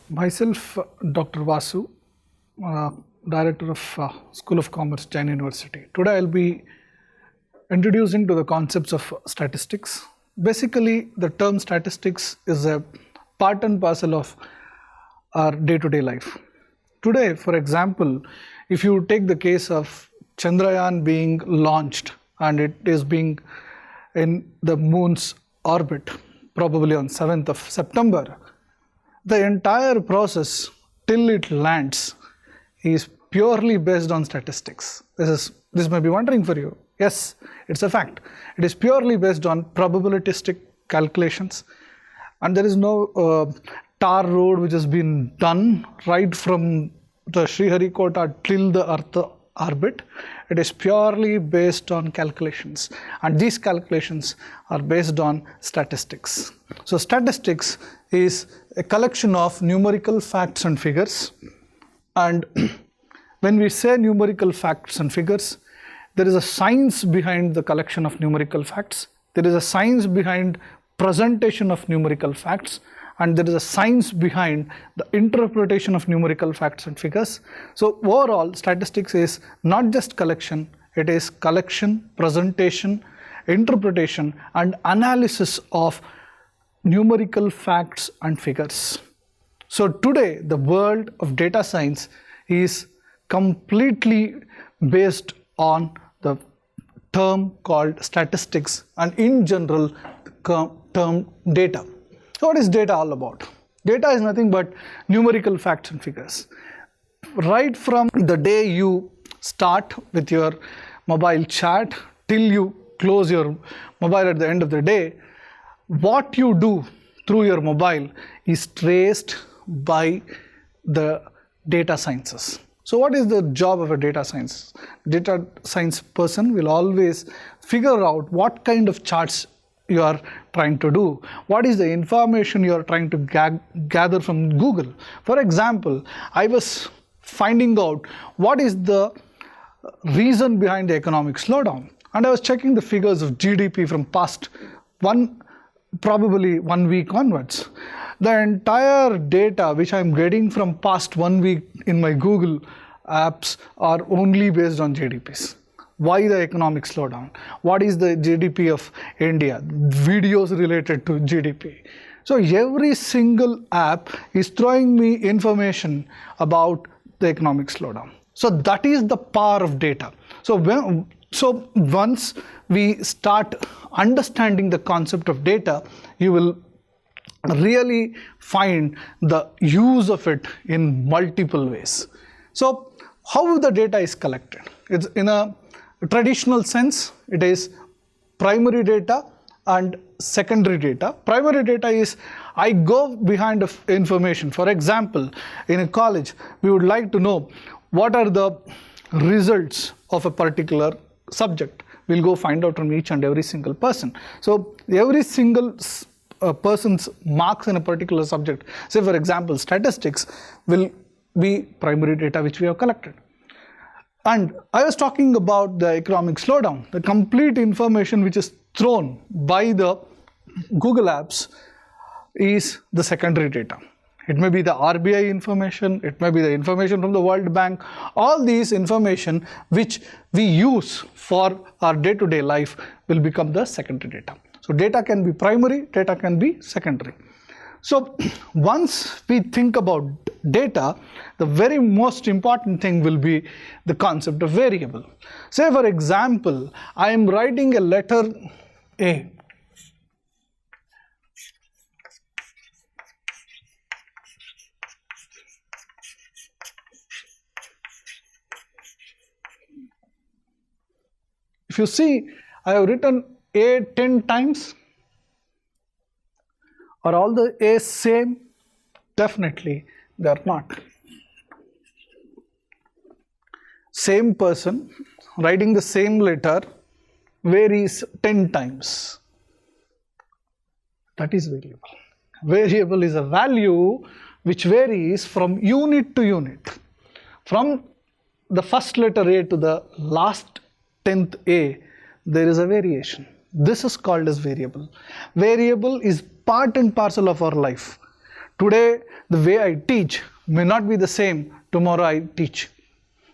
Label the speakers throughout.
Speaker 1: Myself, Dr. Vasu, Director of School of Commerce, Jain University. Today I'll be introducing to the concepts of statistics. Basically, the term statistics is a part and parcel of our day-to-day life. Today, for example, if you take the case of Chandrayaan being launched and it is being in the moon's orbit, probably on 7th of September, the entire process till it lands is purely based on statistics. This may be wondering for you. Yes, it's a fact. It is purely based on probabilistic calculations, and there is no tar road which has been done right from the Sriharikota till the Earth orbit. It is purely based on calculations, and these calculations are based on statistics. So statistics is a collection of numerical facts and figures, and when we say numerical facts and figures, there is a science behind the collection of numerical facts, there is a science behind presentation of numerical facts, and there is a science behind the interpretation of numerical facts and figures. So overall, statistics is not just collection, it is collection, presentation, interpretation, and analysis of numerical facts and figures. So today, the world of data science is completely based on the term called statistics, and in general, the term data. So what is data all about? Data is nothing but numerical facts and figures. Right from the day you start with your mobile chat till you close your mobile at the end of the day, what you do through your mobile is traced by the data sciences. So what is the job of a data science? Data science person will always figure out what kind of charts you are trying to do. What is the information you are trying to gather from Google? For example, I was finding out what is the reason behind the economic slowdown, and I was checking the figures of GDP from past probably 1 week onwards. The entire data which I am getting from past 1 week in my Google apps are only based on GDPs. Why the economic slowdown? What is the GDP of India? Videos related to GDP. So every single app is throwing me information about the economic slowdown. So that is the power of data. So once we start understanding the concept of data, you will really find the use of it in multiple ways. So how the data is collected? It's in a traditional sense, it is primary data and secondary data. Primary data is I go behind of information. For example, in a college, we would like to know what are the results of a particular subject. We'll go find out from each and every single person. So every single person's marks in a particular subject, say for example statistics, will be primary data which we have collected. And I was talking about the economic slowdown. The complete information which is thrown by the Google apps is the secondary data. It may be the RBI information, it may be the information from the World Bank. All these information which we use for our day-to-day life will become the secondary data. So data can be primary, data can be secondary. So once we think about data, the very most important thing will be the concept of variable. Say for example, I am writing a letter A. If you see, I have written A 10 times. Are all the A's same? Definitely they are not. Same person writing the same letter varies 10 times. That is variable. Variable is a value which varies from unit to unit. From the first letter A to the last 10th A, there is a variation. This is called as variable. Variable is part and parcel of our life. Today, the way I teach may not be the same tomorrow I teach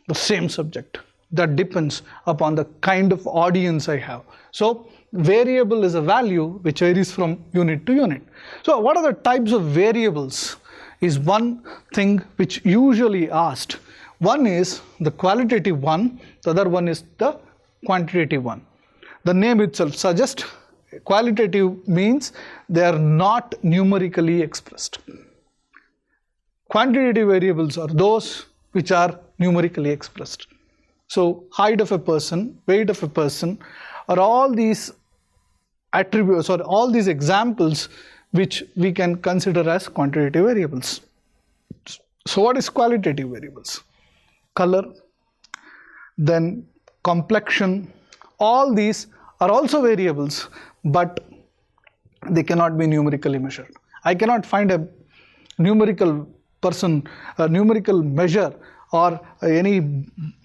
Speaker 1: the same subject. That depends upon the kind of audience I have. So, variable is a value which varies from unit to unit. So, what are the types of variables is one thing which usually asked. One is the qualitative one, the other one is the quantitative one. The name itself suggests qualitative means they are not numerically expressed. Quantitative variables are those which are numerically expressed. So, height of a person, weight of a person are all these attributes or all these examples which we can consider as quantitative variables. So, what is qualitative variables? Color, then complexion, all these are also variables, but they cannot be numerically measured. I cannot find a numerical person, a numerical measure or any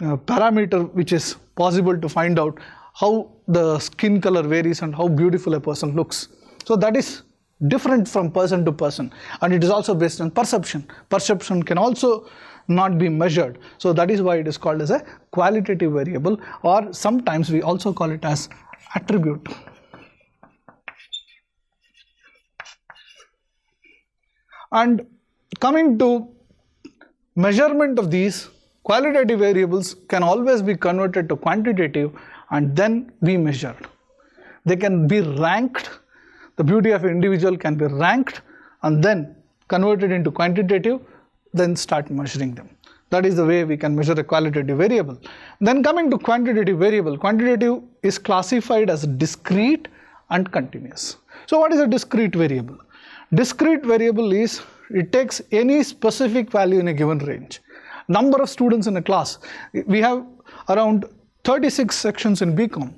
Speaker 1: parameter which is possible to find out how the skin color varies and how beautiful a person looks. So that is different from person to person, and it is also based on perception. Perception can also not be measured. So that is why it is called as a qualitative variable, or sometimes we also call it as attribute. And coming to measurement of these, qualitative variables can always be converted to quantitative and then be measured. They can be ranked. The beauty of an individual can be ranked and then converted into quantitative, then start measuring them. That is the way we can measure a qualitative variable. Then coming to quantitative variable, quantitative is classified as discrete and continuous. So what is a discrete variable? Discrete variable is, it takes any specific value in a given range. Number of students in a class, we have around 36 sections in BCom.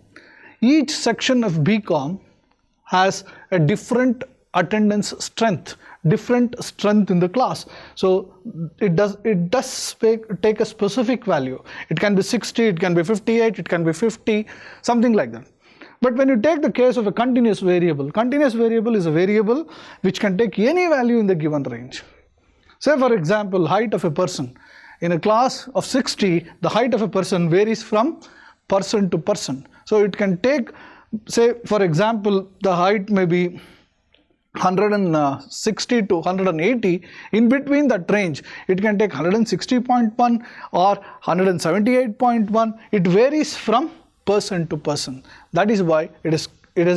Speaker 1: Each section of BCom has a different attendance strength, different strength in the class. So it does take a specific value. It can be 60, it can be 58, it can be 50, something like that. But when you take the case of a continuous variable is a variable which can take any value in the given range. Say for example, height of a person. In a class of 60, the height of a person varies from person to person. So it can take, say for example, the height may be 160 to 180. In between that range, it can take 160.1 or 178.1. It varies from person to person. That is why it is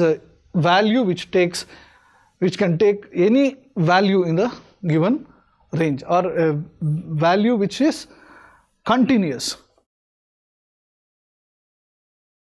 Speaker 1: a value which can take any value in the given range, or a value which is continuous.